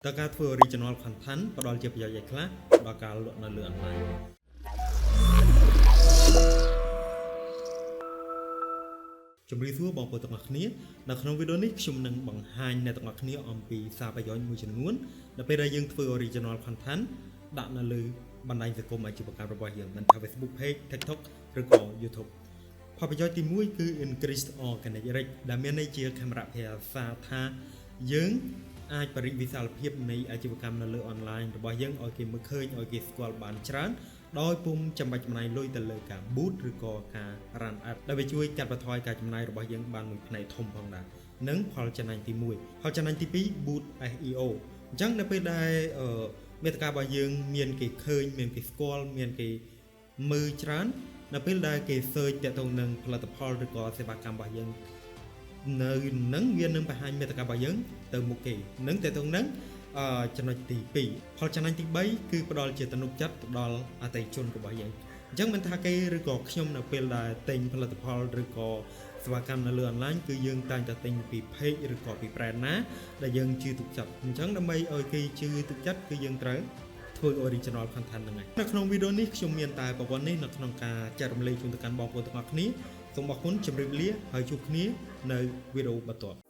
តើការធ្វើ original content ផ្ដល់ជាប្រយោជន៍យ៉ាងខ្លះដល់ការលក់នៅលើ online ជំរាបសួរបងប្អូនទាំងអស់គ្នានៅក្នុងវីដេអូនេះខ្ញុំនឹងបង្ហាញអ្នកទាំងអស់គ្នាអំពីសារប្រយោជន៍មួយចំនួននៅពេលដែលយើងធ្វើ original content ដាក់នៅលើបណ្ដាញសង្គមអាជីវកម្មរបស់យើងមិនថា Facebook page TikTok ឬក៏ YouTube ផលប្រយោជន៍ទី1គឺ increase organic reach ដែលមានន័យជាខេមរៈភាសាថាយើងអាចបរិវិសាលភាពនៃអាជីវកម្មនៅលើ online របស់យើងឲ្យគេមើលឃើញឲ្យគេស្គាល់បានច្រើនដោយពុំចាំបាច់ចំណាយលុយទៅលើការ boot ឬក៏ការ run ad ដែលវាជួយកាត់បន្ថយការចំណាយរបស់យើងបានមួយផ្នែកធំផងដែរនិងផលចំណេញទី1ផលចំណេញទី2 boot SEO អញ្ចឹងនៅពេលដែលមាតិការបស់យើងមានគេឃើញមានគេស្គាល់មានគេមើលច្រើននៅពេលដែលគេ search ទាក់ទងនឹងផលិតផលឬក៏សេវាកម្មរបស់យើងនៅនឹងវានឹងបង្ហាញមាតិការបស់យើងទៅមុខគេនឹងទាក់ទងនឹងចំណុចទី2ផលចំណេញទី3គឺផ្ដល់ជាទំនុកចិត្តទៅដល់អតិថិជនរបស់យើងអញ្ចឹងមិនថាគេឬក៏ខ្ញុំនៅពេលដែលទិញផលិតផលឬក៏សេវាកម្មនៅលើ online គឺយើងតែងតែទិញពី page ឬក៏ពី brand ណាដែលយើងជឿទុកចិត្តអញ្ចឹងដើម្បីឲ្យគេជឿទុកចិត្តគឺយើងត្រូវធ្វើ original content ហ្នឹងហើយនៅក្នុងវីដេអូនេះខ្ញុំមានតែប្រព័ន្ធនេះនៅក្នុងការចែករំលែកជូនទៅកាន់បងប្អូនទាំងអស់គ្នាសូមអរគុណជម្រាបលាហើយជួបគ្នានៅវីដេអូបន្ទាប់